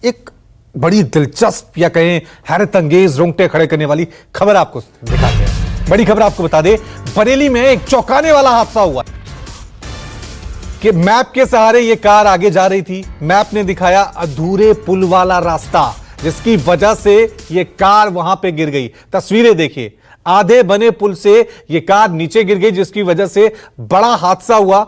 एक बड़ी दिलचस्प या कहें हैरत अंगेज रोंगटे खड़े करने वाली खबर आपको दिखाते हैं। बड़ी खबर आपको बता दे, बरेली में एक चौंकाने वाला हादसा हुआ कि मैप के सहारे यह कार आगे जा रही थी। मैप ने दिखाया अधूरे पुल वाला रास्ता, जिसकी वजह से यह कार वहां पे गिर गई। तस्वीरें देखिए, आधे बने पुल से यह कार नीचे गिर गई, जिसकी वजह से बड़ा हादसा हुआ।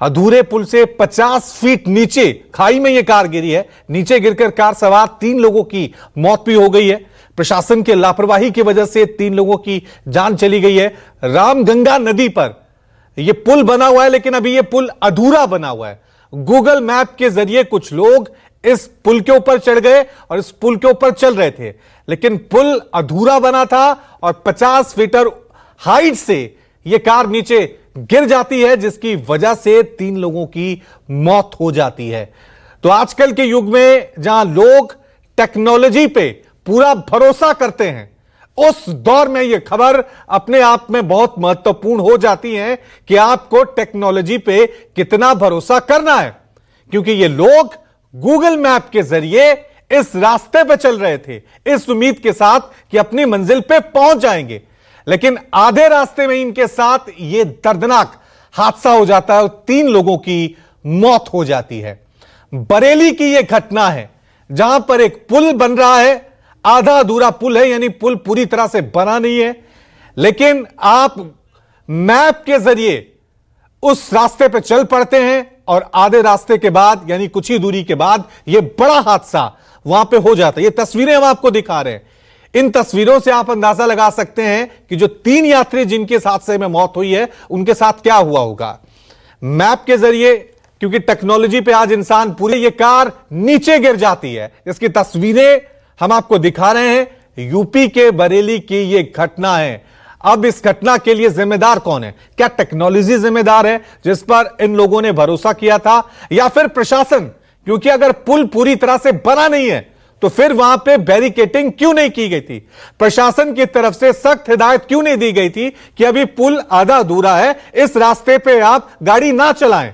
अधूरे पुल से 50 फीट नीचे खाई में यह कार गिरी है। नीचे गिरकर कार सवार 3 लोगों की मौत भी हो गई है। प्रशासन के लापरवाही की वजह से 3 लोगों की जान चली गई है। रामगंगा नदी पर यह पुल बना हुआ है, लेकिन अभी यह पुल अधूरा बना हुआ है। गूगल मैप के जरिए कुछ लोग इस पुल के ऊपर चढ़ गए और इस पुल के ऊपर चल रहे थे, लेकिन पुल अधूरा बना था और 50 फीटर हाइट से यह कार नीचे गिर जाती है, जिसकी वजह से 3 लोगों की मौत हो जाती है। तो आजकल के युग में जहां लोग टेक्नोलॉजी पे पूरा भरोसा करते हैं, उस दौर में यह खबर अपने आप में बहुत महत्वपूर्ण हो जाती है कि आपको टेक्नोलॉजी पे कितना भरोसा करना है। क्योंकि ये लोग गूगल मैप के जरिए इस रास्ते पे चल रहे थे, इस उम्मीद के साथ कि अपनी मंजिल पे पहुंच जाएंगे, लेकिन आधे रास्ते में इनके साथ यह दर्दनाक हादसा हो जाता है और 3 लोगों की मौत हो जाती है। बरेली की यह घटना है, जहां पर एक पुल बन रहा है, आधा अधूरा पुल है, यानी पुल पूरी तरह से बना नहीं है, लेकिन आप मैप के जरिए उस रास्ते पर चल पड़ते हैं और आधे रास्ते के बाद, यानी कुछ ही दूरी के बाद, यह बड़ा हादसा वहां पे हो जाता है। ये तस्वीरें हम आपको दिखा रहे हैं। इन तस्वीरों से आप अंदाजा लगा सकते हैं कि जो 3 यात्री जिनके इस हादसे में मौत हुई है, उनके साथ क्या हुआ होगा। मैप के जरिए, क्योंकि टेक्नोलॉजी पे आज इंसान पूरी, ये कार नीचे गिर जाती है। इसकी तस्वीरें हम आपको दिखा रहे हैं। यूपी के बरेली की यह घटना है। अब इस घटना के लिए जिम्मेदार कौन है? क्या टेक्नोलॉजी जिम्मेदार है जिस पर इन लोगों ने भरोसा किया था, या फिर प्रशासन? क्योंकि अगर पुल पूरी तरह से बना नहीं है तो फिर वहां पे बैरिकेटिंग क्यों नहीं की गई थी? प्रशासन की तरफ से सख्त हिदायत क्यों नहीं दी गई थी कि अभी पुल आधा अधूरा है, इस रास्ते पे आप गाड़ी ना चलाएं?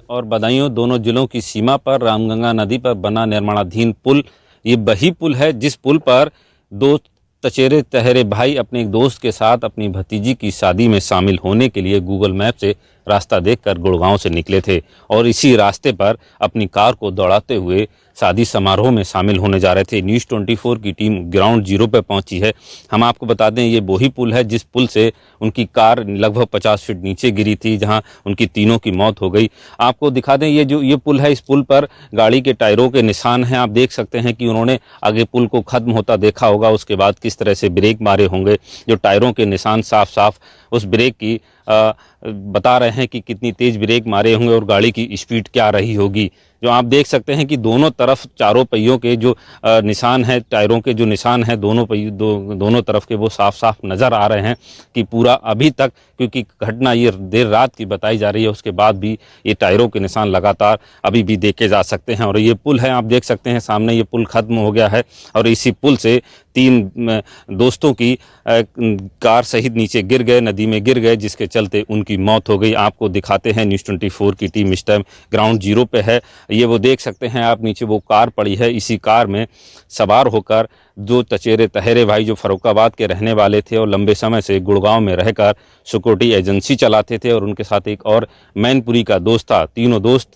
और बदायूं दोनों जिलों की सीमा पर रामगंगा नदी पर बना निर्माणाधीन पुल, ये वही पुल है जिस पुल पर 2 चचेरे तहरे भाई अपने एक दोस्त के साथ अपनी भतीजी की शादी में शामिल होने के लिए गूगल मैप से रास्ता देखकर गुड़गांव से निकले थे और इसी रास्ते पर अपनी कार को दौड़ाते हुए शादी समारोह में शामिल होने जा रहे थे। न्यूज़ 24 की टीम ग्राउंड जीरो पर पहुंची है। हम आपको बता दें, ये वही पुल है जिस पुल से उनकी कार लगभग 50 फीट नीचे गिरी थी, जहां उनकी तीनों की मौत हो गई। आपको दिखा दें, ये पुल है, इस पुल पर गाड़ी के टायरों के निशान हैं। आप देख सकते हैं कि उन्होंने आगे पुल को खत्म होता देखा होगा, उसके बाद किस तरह से ब्रेक मारे होंगे। जो टायरों के निशान साफ साफ उस ब्रेक की बता रहे हैं कि कितनी तेज ब्रेक मारे होंगे और गाड़ी की स्पीड क्या रही होगी। जो आप देख सकते हैं कि दोनों तरफ चारों पहियों के जो निशान हैं, टायरों के जो निशान हैं दोनों तरफ के, वो साफ साफ नज़र आ रहे हैं कि पूरा अभी तक, क्योंकि घटना ये देर रात की बताई जा रही है, उसके बाद भी ये टायरों के निशान लगातार अभी भी देखे जा सकते हैं। और ये पुल है, आप देख सकते हैं सामने, ये पुल ख़त्म हो गया है और इसी पुल से 3 दोस्तों की कार सहित नीचे गिर गए, नदी में गिर गए, जिसके चलते उनकी मौत हो गई। आपको दिखाते हैं, न्यूज़ 24 की टीम इस टाइम ग्राउंड जीरो पे है। ये वो देख सकते हैं आप, नीचे वो कार पड़ी है। इसी कार में सवार होकर 2 चचेरे तहरे भाई जो फर्रुखाबाद के रहने वाले थे और लंबे समय से गुड़गांव में रहकर सिक्योरिटी एजेंसी चलाते थे, और उनके साथ एक और मैनपुरी का दोस्त था। तीनों दोस्त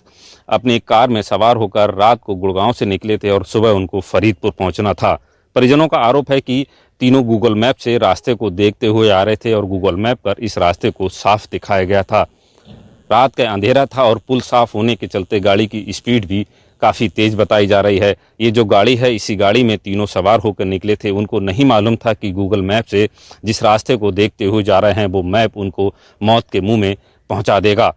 अपनी कार में सवार होकर रात को गुड़गांव से निकले थे और सुबह उनको फरीदपुर पहुंचना था। परिजनों का आरोप है कि तीनों गूगल मैप से रास्ते को देखते हुए आ रहे थे और गूगल मैप पर इस रास्ते को साफ दिखाया गया था। रात का अंधेरा था और पुल साफ होने के चलते गाड़ी की स्पीड भी काफ़ी तेज़ बताई जा रही है। ये जो गाड़ी है, इसी गाड़ी में तीनों सवार होकर निकले थे। उनको नहीं मालूम था कि गूगल मैप से जिस रास्ते को देखते हुए जा रहे हैं, वो मैप उनको मौत के मुंह में पहुंचा देगा।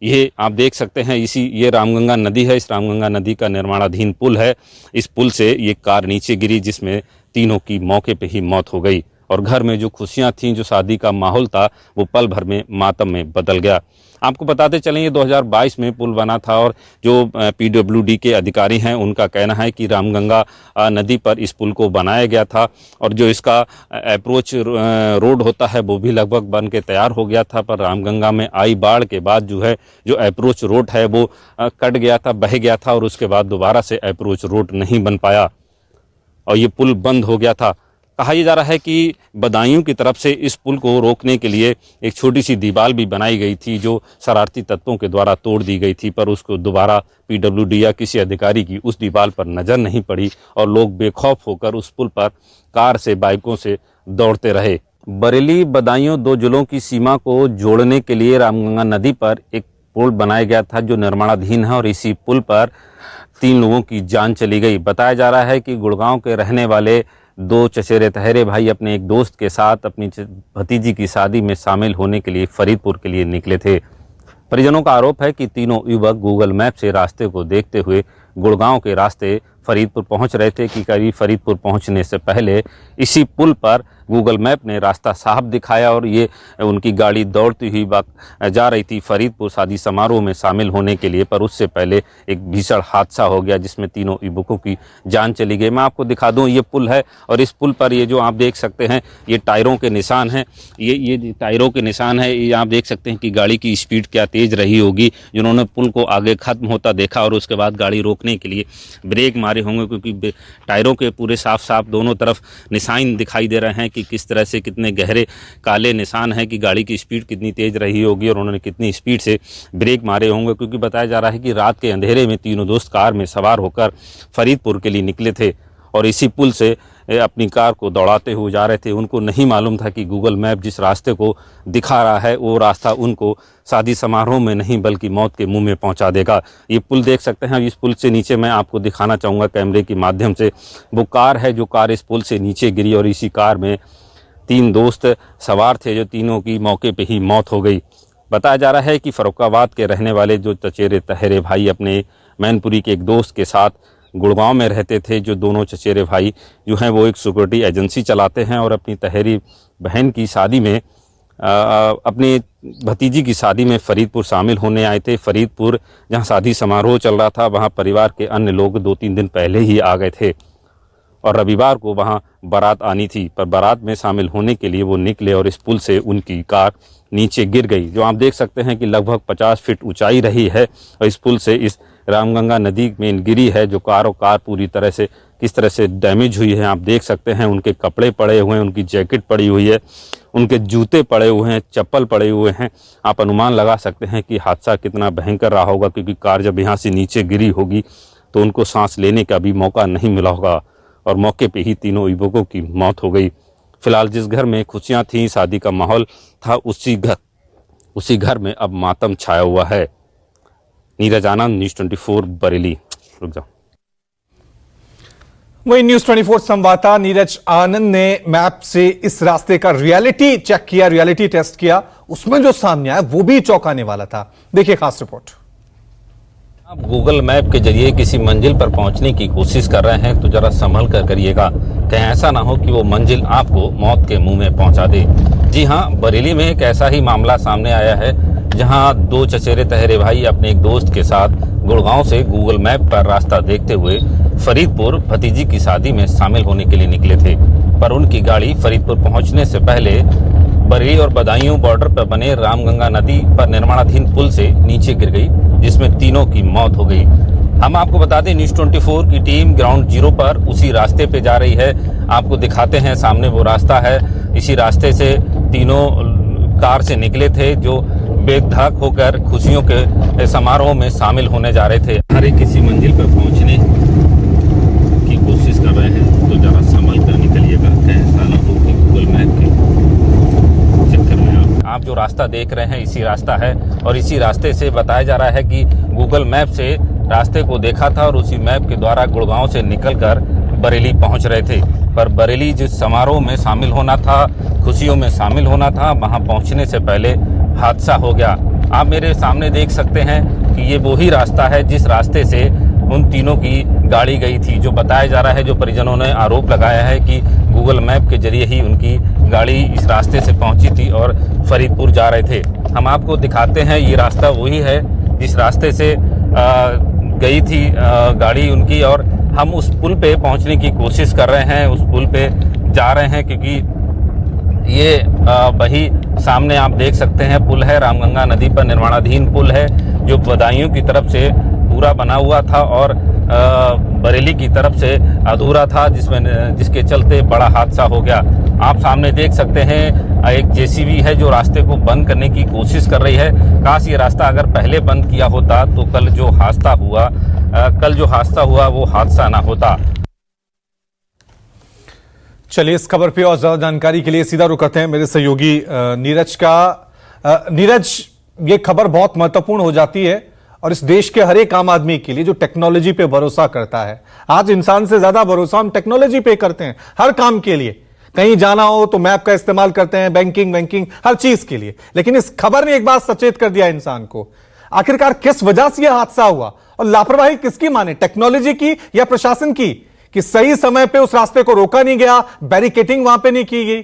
ये आप देख सकते हैं, ये रामगंगा नदी है। इस रामगंगा नदी का निर्माणाधीन पुल है। इस पुल से ये कार नीचे गिरी, जिसमें तीनों की मौके पे ही मौत हो गई और घर में जो खुशियां थीं, जो शादी का माहौल था, वो पल भर में मातम में बदल गया। आपको बताते चलें, ये 2022 में पुल बना था और जो PWD के अधिकारी हैं उनका कहना है कि रामगंगा नदी पर इस पुल को बनाया गया था और जो इसका अप्रोच रोड होता है वो भी लगभग बन के तैयार हो गया था, पर रामगंगा में आई बाढ़ के बाद जो है जो अप्रोच रोड है वो कट गया था, बह गया था और उसके बाद दोबारा से अप्रोच रोड नहीं बन पाया और ये पुल बंद हो गया था। कहा यह जा रहा है कि बदायूं की तरफ से इस पुल को रोकने के लिए एक छोटी सी दीवार भी बनाई गई थी जो शरारती तत्वों के द्वारा तोड़ दी गई थी, पर उसको दोबारा PWD या किसी अधिकारी की उस दीवार पर नज़र नहीं पड़ी और लोग बेखौफ होकर उस पुल पर कार से, बाइकों से दौड़ते रहे। बरेली बदायूं 2 जिलों की सीमा को जोड़ने के लिए रामगंगा नदी पर एक पुल बनाया गया था जो निर्माणाधीन है और इसी पुल पर 3 लोगों की जान चली गई। बताया जा रहा है कि गुड़गांव के रहने वाले 2 चचेरे तहरे भाई अपने एक दोस्त के साथ अपनी भतीजी की शादी में शामिल होने के लिए फरीदपुर के लिए निकले थे। परिजनों का आरोप है कि तीनों युवक गूगल मैप से रास्ते को देखते हुए गुड़गांव के रास्ते फरीदपुर पहुंच रहे थे कि करीब फरीदपुर पहुंचने से पहले इसी पुल पर गूगल मैप ने रास्ता साफ दिखाया और ये उनकी गाड़ी दौड़ती हुई जा रही थी फरीदपुर शादी समारोह में शामिल होने के लिए, पर उससे पहले एक भीषण हादसा हो गया जिसमें तीनों युवकों की जान चली गई। मैं आपको दिखा दूं, ये पुल है और इस पुल पर ये जो आप देख सकते हैं ये टायरों के निशान हैं, ये टायरों के निशान है। ये आप देख सकते हैं कि गाड़ी की स्पीड क्या तेज़ रही होगी, जिन्होंने पुल को आगे ख़त्म होता देखा और उसके बाद गाड़ी रोकने के लिए ब्रेक मारे होंगे, क्योंकि टायरों के पूरे साफ साफ दोनों तरफ निशान दिखाई दे रहे हैं कि किस तरह से कितने गहरे काले निशान हैं कि गाड़ी की स्पीड कितनी तेज़ रही होगी और उन्होंने कितनी स्पीड से ब्रेक मारे होंगे। क्योंकि बताया जा रहा है कि रात के अंधेरे में तीनों दोस्त कार में सवार होकर फरीदपुर के लिए निकले थे और इसी पुल से अपनी कार को दौड़ाते हुए जा रहे थे। उनको नहीं मालूम था कि गूगल मैप जिस रास्ते को दिखा रहा है वो रास्ता उनको शादी समारोह में नहीं बल्कि मौत के मुंह में पहुंचा देगा। ये पुल देख सकते हैं, इस पुल से नीचे मैं आपको दिखाना चाहूँगा कैमरे के माध्यम से, वो कार है जो कार इस पुल से नीचे गिरी और इसी कार में 3 दोस्त सवार थे जो तीनों की मौके पर ही मौत हो गई। बताया जा रहा है कि फर्रुखाबाद के रहने वाले जो चचेरे तहरे भाई अपने मैनपुरी के एक दोस्त के साथ गुड़गांव में रहते थे। जो दोनों चचेरे भाई जो हैं वो एक सिक्योरिटी एजेंसी चलाते हैं और अपनी तहरी बहन की शादी में अपनी भतीजी की शादी में फरीदपुर शामिल होने आए थे। फरीदपुर जहां शादी समारोह चल रहा था वहां परिवार के अन्य लोग 2-3 दिन पहले ही आ गए थे और रविवार को वहां बारात आनी थी, पर बारात में शामिल होने के लिए वो निकले और इस पुल से उनकी कार नीचे गिर गई। जो आप देख सकते हैं कि लगभग 50 फीट ऊंचाई रही है और इस पुल से इस रामगंगा नदी में गिरी है जो कार पूरी तरह से किस तरह से डैमेज हुई है आप देख सकते हैं। उनके कपड़े पड़े हुए हैं, उनकी जैकेट पड़ी हुई है, उनके जूते पड़े हुए हैं, चप्पल पड़े हुए हैं। आप अनुमान लगा सकते हैं कि हादसा कितना भयंकर रहा होगा, क्योंकि कार जब यहाँ से नीचे गिरी होगी तो उनको सांस लेने का भी मौका नहीं मिला होगा और मौके पे ही तीनों युवकों की मौत हो गई। फिलहाल जिस घर में खुशियां थीं, शादी का माहौल था, उसी घर में अब मातम छाया हुआ है। नीरज आनंद, न्यूज़ 24 बरेली। रुक जाओ। वही न्यूज़ 24 संवाददाता नीरज आनंद ने मैप से इस रास्ते का रियलिटी चेक किया, रियलिटी टेस्ट किया। उसमें जो सामने आया वो भी चौंकाने वाला था। देखिए खास रिपोर्ट। आप गूगल मैप के जरिए किसी मंजिल पर पहुंचने की कोशिश कर रहे हैं तो जरा संभल कर करिएगा, कहीं ऐसा ना हो कि वो मंजिल आपको मौत के मुंह में पहुंचा दे। जी हां, बरेली में एक ऐसा ही मामला सामने आया है जहां 2 चचेरे तहरे भाई अपने एक दोस्त के साथ गुड़गांव से गूगल मैप पर रास्ता देखते हुए फरीदपुर भतीजी की शादी में शामिल होने के लिए निकले थे, पर उनकी गाड़ी फरीदपुर पहुंचने से पहले बरेली और बदायूं बॉर्डर पर बने रामगंगा नदी पर निर्माणाधीन पुल से नीचे गिर गई, जिसमें तीनों की मौत हो गई। हम आपको बता दें, न्यूज़ 24 की टीम ग्राउंड जीरो पर उसी रास्ते पे जा रही है। आपको दिखाते हैं, सामने वो रास्ता है। इसी रास्ते से तीनों कार से निकले थे जो बेधड़क होकर खुशियों के समारोह में शामिल होने जा रहे थे। हर एक किसी मंजिल पर पहुंचने की कोशिश कर रहे हैं तो जरा संभल कर निकलिएगा, ऐसा ना हो कि गूगल मैप के चक्कर में आप जो रास्ता देख रहे हैं इसी रास्ता है और इसी रास्ते से बताया जा रहा है कि गूगल मैप से रास्ते को देखा था और उसी मैप के द्वारा गुड़गांव से निकलकर बरेली पहुंच रहे थे। पर बरेली जिस समारोह में शामिल होना था, खुशियों में शामिल होना था, वहां पहुंचने से पहले हादसा हो गया। आप मेरे सामने देख सकते हैं कि ये वही रास्ता है जिस रास्ते से उन तीनों की गाड़ी गई थी। जो बताया जा रहा है, जो परिजनों ने आरोप लगाया है कि गूगल मैप के जरिए ही उनकी गाड़ी इस रास्ते से पहुंची थी और फरीदपुर जा रहे थे। हम आपको दिखाते हैं, ये रास्ता वही है जिस रास्ते से गई थी गाड़ी उनकी, और हम उस पुल पे पहुंचने की कोशिश कर रहे हैं, उस पुल पे जा रहे हैं, क्योंकि ये वही सामने आप देख सकते हैं पुल है, रामगंगा नदी पर निर्माणाधीन पुल है, जो बदायूं की तरफ से पूरा बना हुआ था और बरेली की तरफ से अधूरा था, जिसके चलते बड़ा हादसा हो गया। आप सामने देख सकते हैं एक जेसीबी है जो रास्ते को बंद करने की कोशिश कर रही है। काश ये रास्ता अगर पहले बंद किया होता तो कल जो हादसा हुआ वो हादसा ना होता। चलिए, इस खबर पे और ज्यादा जानकारी के लिए सीधा रुक करते हैं मेरे सहयोगी नीरज का। नीरज, ये खबर बहुत महत्वपूर्ण हो जाती है और इस देश के हर एक आम आदमी के लिए जो टेक्नोलॉजी पे भरोसा करता है। आज इंसान से ज्यादा भरोसा हम टेक्नोलॉजी पे करते हैं हर काम के लिए। कहीं जाना हो तो मैप का इस्तेमाल करते हैं, बैंकिंग हर चीज के लिए। लेकिन इस खबर ने एक बात सचेत कर दिया इंसान को, आखिरकार किस वजह से यह हादसा हुआ और लापरवाही किसकी माने, टेक्नोलॉजी की या प्रशासन की, कि सही समय पे उस रास्ते को रोका नहीं गया, बैरिकेटिंग वहां पे नहीं की गई।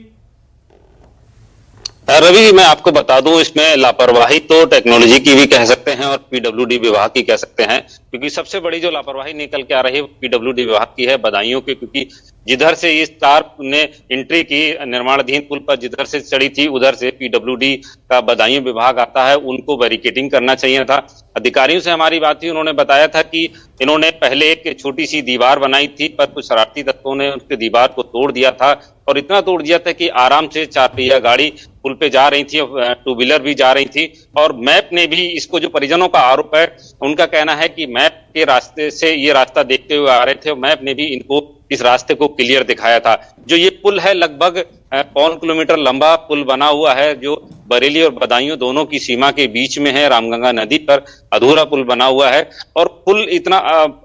रवि, मैं आपको बता दूं, इसमें लापरवाही तो टेक्नोलॉजी की भी कह सकते हैं और पीडब्ल्यूडी विभाग की कह सकते हैं, क्योंकि सबसे बड़ी जो लापरवाही निकल के आ रही है पीडब्ल्यूडी विभाग की है, बदायूं की, क्योंकि जिधर से इस कार ने एंट्री की निर्माणाधीन पुल पर, जिधर से चढ़ी थी उधर से पीडब्ल्यूडी का बदायूं विभाग आता है, उनको बैरिकेडिंग करना चाहिए था। अधिकारियों से हमारी बात हुई, उन्होंने बताया था कि इन्होंने पहले एक छोटी सी दीवार बनाई थी, पर कुछ शरारती तत्वों ने उसके दीवार को तोड़ दिया था, और इतना तोड़ दिया था कि आराम से 4 पहिया गाड़ी पुल पे जा रही थी, टू व्हीलर भी जा रही थी। और मैप ने भी इसको, जो परिजनों का आरोप है, उनका कहना है कि मैप के रास्ते से ये रास्ता देखते हुए आ रहे थे और मैप ने भी इनको इस रास्ते को क्लियर दिखाया था। जो ये पुल है, लगभग 1.25 किलोमीटर लंबा पुल बना हुआ है, जो बरेली और बदायूं दोनों की सीमा के बीच में है। रामगंगा नदी पर अधूरा पुल बना हुआ है और पुल इतना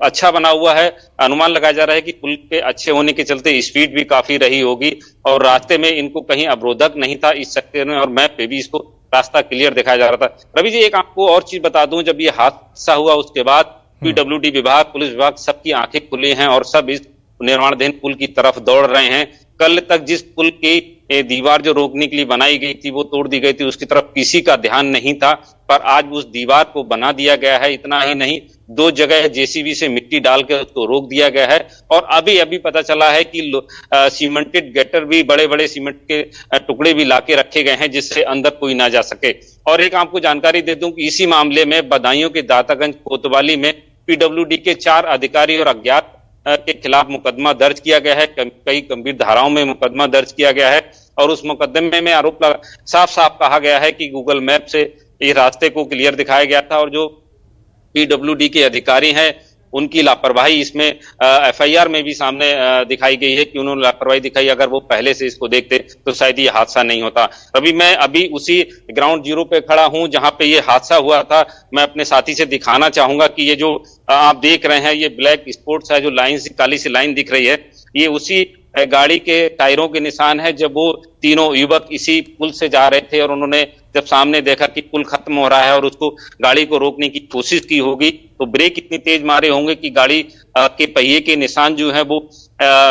अच्छा बना हुआ है, अनुमान लगाया जा रहा है कि पुल के अच्छे होने के चलते स्पीड भी काफी रही होगी और रास्ते में इनको कहीं अवरोधक नहीं था इस सेक्टर में, और मैप पे भी इसको रास्ता क्लियर दिखाया जा रहा था। रवि जी, एक आपको और चीज बता दूं, जब ये हादसा हुआ उसके बाद पीडब्ल्यूडी विभाग, पुलिस विभाग, सबकी आंखें खुली हैं और सब इस निर्माणाधीन पुल की तरफ दौड़ रहे हैं। कल तक जिस पुल की दीवार जो रोकने के लिए बनाई गई थी वो तोड़ दी गई थी, उसकी तरफ किसी का ध्यान नहीं था, पर आज उस दीवार को बना दिया गया है। इतना ही नहीं, 2 जगह जेसीबी से मिट्टी डाल के उसको रोक दिया गया है और अभी पता चला है कि सीमेंटेड गेटर भी, बड़े बड़े सीमेंट के टुकड़े भी लाके रखे गए हैं जिससे अंदर कोई ना जा सके। और एक आपको जानकारी दे दूं कि इसी मामले में बदायूं के दातागंज कोतवाली में पीडब्ल्यूडी के 4 अधिकारी और अज्ञात के खिलाफ मुकदमा दर्ज किया गया है। कई गंभीर धाराओं में मुकदमा दर्ज किया गया है और उस मुकदमे में आरोप साफ कहा गया है कि गूगल मैप से इस रास्ते को क्लियर दिखाया गया था और जो पीडब्ल्यूडी के अधिकारी हैं उनकी लापरवाही इसमें एफआईआर में भी सामने दिखाई गई है कि उन्होंने लापरवाही दिखाई। अगर वो पहले से इसको देखते तो शायद ये हादसा नहीं होता। अभी मैं उसी ग्राउंड जीरो पे खड़ा हूं जहां पे ये हादसा हुआ था। मैं अपने साथी से दिखाना चाहूंगा कि ये जो आप देख रहे हैं, ये ब्लैक स्पॉट्स है, जो लाइन से काली सी लाइन दिख रही है, ये उसी गाड़ी के टायरों के निशान है जब वो तीनों युवक इसी पुल से जा रहे थे और उन्होंने जब सामने देखा कि पुल खत्म हो रहा है और उसको गाड़ी को रोकने की कोशिश की होगी तो ब्रेक इतनी तेज मारे होंगे कि गाड़ी के पहिए के निशान जो है वो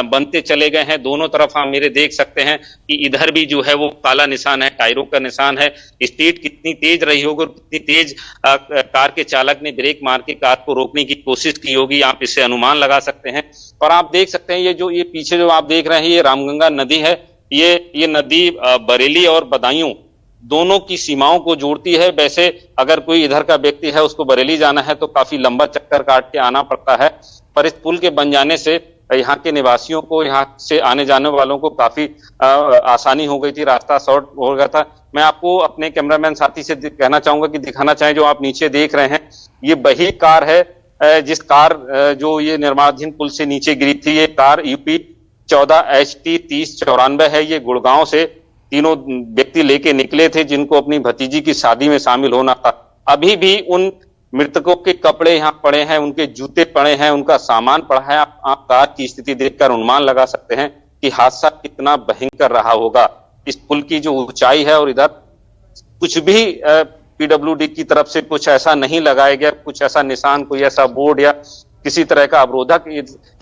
बनते चले गए हैं। दोनों तरफ हम मेरे देख सकते हैं कि इधर भी जो है वो काला निशान है, टायरों का निशान है। स्पीड कितनी तेज रही होगी और कितनी तेज कार के चालक ने ब्रेक मार के कार को रोकने की कोशिश की होगी, आप इससे अनुमान लगा सकते हैं। और आप देख सकते हैं ये पीछे जो आप देख रहे हैं ये रामगंगा नदी है। ये नदी बरेली और बदायूं दोनों की सीमाओं को जोड़ती है। वैसे अगर कोई इधर का व्यक्ति है उसको बरेली जाना है तो काफी लंबा चक्कर काट के आना पड़ता है, पर इस पुल के बन जाने से यहाँ के निवासियों को, यहाँ से आने जाने वालों को काफी आसानी हो गई थी, रास्ता शॉर्ट हो गया था। मैं आपको अपने कैमरामैन साथी से कहना चाहूंगा कि दिखाना चाहें, जो आप नीचे देख रहे हैं ये वही कार है जिस कार जो ये निर्माणाधीन पुल से नीचे गिरी थी। ये कार यूपी 14 HT 3094 है। ये गुड़गांव से तीनों व्यक्ति लेके निकले थे जिनको अपनी भतीजी की शादी में शामिल होना था। अभी भी उन मृतकों के कपड़े यहाँ पड़े हैं, उनके जूते पड़े हैं, उनका सामान पड़ा है। आप कार की स्थिति देखकर अनुमान लगा सकते हैं कि हादसा कितना भयंकर रहा होगा। इस पुल की जो ऊंचाई है और इधर कुछ भी पीडब्ल्यूडी की तरफ से कुछ ऐसा नहीं लगाया गया, कुछ ऐसा निशान, कोई ऐसा बोर्ड या किसी तरह का अवरोधक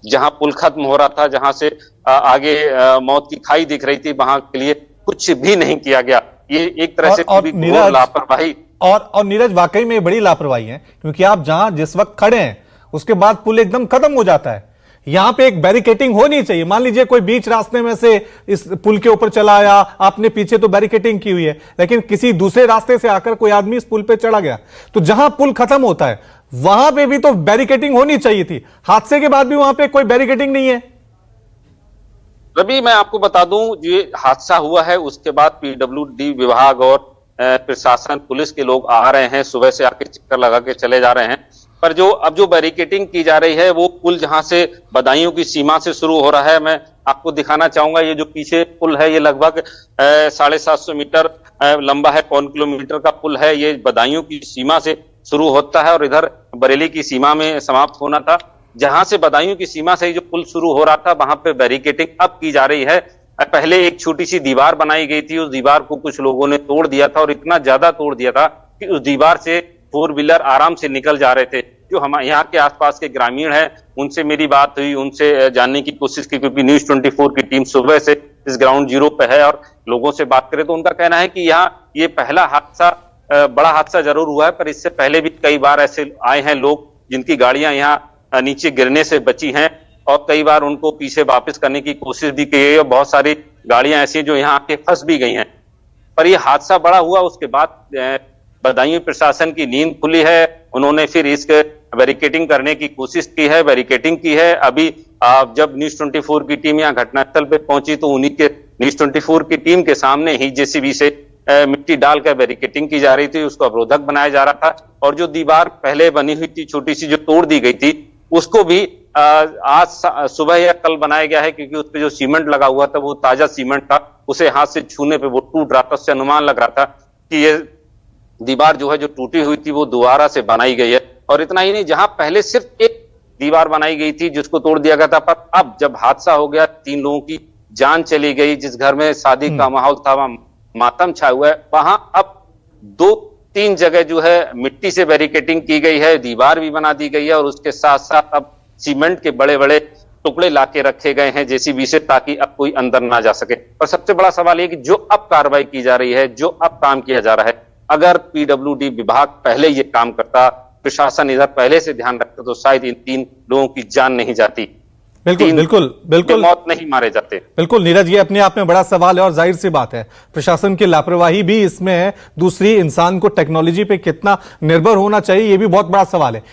जहां पुल खत्म हो रहा था, जहां से आगे मौत की खाई दिख रही थी, वहां के लिए कुछ भी नहीं किया गया। ये एक तरह से और नीरज लापरवाही और नीरज वाकई में बड़ी लापरवाही है, क्योंकि आप जहां जिस वक्त खड़े हैं उसके बाद पुल एकदम खत्म हो जाता है। यहां पे एक बैरिकेटिंग होनी चाहिए। मान लीजिए कोई बीच रास्ते में से इस पुल के ऊपर चला आया, आपने पीछे तो बैरिकेटिंग की हुई है, लेकिन किसी दूसरे रास्ते से आकर कोई आदमी इस पुल पे चढ़ा गया, तो जहां पुल खत्म होता है वहां पे भी तो बैरिकेटिंग होनी चाहिए थी। हादसे के बाद भी वहां पे कोई बैरिकेटिंग नहीं है। रवि, मैं आपको बता दूं, ये हादसा हुआ है उसके बाद पीडब्ल्यूडी विभाग और प्रशासन, पुलिस के लोग आ रहे हैं, सुबह से आके चक्कर लगा के चले जा रहे हैं। पर जो बैरिकेटिंग की जा रही है वो पुल जहां से बदायूं की सीमा से शुरू हो रहा है, मैं आपको दिखाना चाहूंगा। ये जो पीछे पुल है ये लगभग 750 मीटर लंबा है, 1 किलोमीटर का पुल है। ये बदायूं की सीमा से शुरू होता है और इधर बरेली की सीमा में समाप्त होना था। जहां से बदायूं की सीमा से जो पुल शुरू हो रहा था वहां पे बैरिकेटिंग अब की जा रही है। पहले एक छोटी सी दीवार बनाई गई थी, उस दीवार को कुछ लोगों ने तोड़ दिया था और इतना ज्यादा तोड़ दिया था कि उस दीवार से 4 व्हीलर आराम से निकल जा रहे थे। जो हमारे यहाँ के आसपास के ग्रामीण हैं उनसे मेरी बात हुई, उनसे जानने की कोशिश की, क्योंकि न्यूज 24 की टीम सुबह से इस ग्राउंड जीरो पे है और लोगों से बात करें तो उनका कहना है कि यहाँ ये पहला हादसा, बड़ा हादसा जरूर हुआ है, पर इससे पहले भी कई बार ऐसे आए हैं लोग जिनकी गाड़ियां यहाँ नीचे गिरने से बची हैं और कई बार उनको पीछे वापस करने की कोशिश भी की है और बहुत सारी गाड़ियां ऐसी जो यहाँ आके फंस भी गई हैं। पर यह हादसा बड़ा हुआ उसके बाद बदायूं प्रशासन की नींद खुली है। उन्होंने फिर इस बैरिकेटिंग करने की कोशिश की है, बैरिकेटिंग की है। अभी जब न्यूज 24 की टीम यहाँ घटनास्थल पे पहुंची तो उन्हीं के न्यूज 24 की टीम के सामने ही जेसीबी से मिट्टी डालकर बैरिकेटिंग की जा रही थी, उसको अवरोधक बनाया जा रहा था। और जो दीवार पहले बनी हुई थी छोटी सी, जो तोड़ दी गई थी, उसको भी आज सुबह या कल बनाया गया है, क्योंकि उस पर जो सीमेंट लगा हुआ था वो ताजा सीमेंट था, उसे हाथ से छूने पे वो टूट रहा था। उससे अनुमान लग रहा था कि ये दीवार जो है जो टूटी हुई थी वो दोबारा से बनाई गई है। और इतना ही नहीं, जहां पहले सिर्फ एक दीवार बनाई गई थी जिसको तोड़ दिया गया था, पर अब जब हादसा हो गया, 3 लोगों की जान चली गई, जिस घर में शादी का माहौल था वहां मातम छाया हुआ है, वहां अब 2-3 जगह जो है मिट्टी से बैरिकेटिंग की गई है, दीवार भी बना दी गई है और उसके साथ साथ अब सीमेंट के बड़े बड़े टुकड़े लाके रखे गए हैं जेसीबी से, ताकि अब कोई अंदर ना जा सके। और सबसे बड़ा सवाल ये कि जो अब कार्रवाई की जा रही है, जो अब काम किया जा रहा है, अगर पीडब्ल्यूडी विभाग पहले ये काम करता, प्रशासन इधर पहले से ध्यान रखता, तो शायद इन 3 लोगों की जान नहीं जाती, बिल्कुल मौत नहीं मारे जाते। बिल्कुल नीरज, ये अपने आप में बड़ा सवाल है और जाहिर सी बात है प्रशासन की लापरवाही भी इसमें है। दूसरी, इंसान को टेक्नोलॉजी पे कितना निर्भर होना चाहिए, ये भी बहुत बड़ा सवाल है।